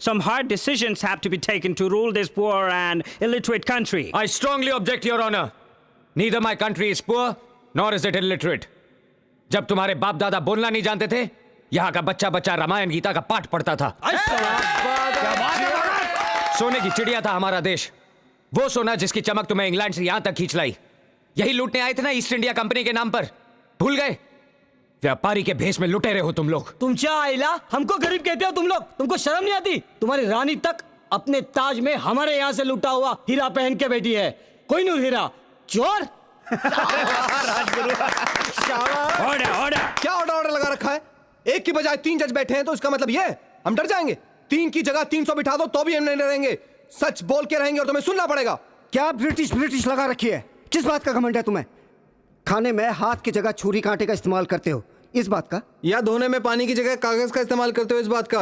Some hard decisions have to be taken to rule this poor and illiterate country. I strongly object, Your Honor. Neither my country is poor, nor is it illiterate. जब तुम्हारे बाप दादा बोलना नहीं जानते थे, यहाँ का बच्चा बच्चा रामायण गीता का पाठ पढ़ता था। सोने की चिड़िया था हमारा देश, वो सोना जिसकी चमक तुम्हें इंग्लैंड से यहाँ तक खींच लाई। यही लूटने आए थे ना ईस्ट इंडिया कंपनी के नाम पर, भूल गए? व्यापारी के भेष में लुटे रहे हो तुम लोग। तुमच्या आईला हमको गरीब कहते हो तुम लोग? तुमको शर्म नहीं आती? तुम्हारी रानी तक अपने ताज में हमारे यहाँ से लुटा हुआ हीरा पहन के बैठी है। कोई नूर हीरा चोर। Order order. क्या ऑर्डर लगा रखा है? एक की बजाय 3 जज बैठे हैं तो इसका मतलब ये है हम डर जाएंगे? 3 की जगह 300 बिठा दो तो भी हम नहीं डरेंगे। सच बोल के रहेंगे और तुम्हें सुनना पड़ेगा। क्या ब्रिटिश लगा रखी है? किस बात का घमंड है तुम्हें? खाने में हाथ की जगह छुरी कांटे का इस्तेमाल करते हो, इस बात का? या धोने में पानी की जगह कागज का इस्तेमाल करते हो, इस बात का?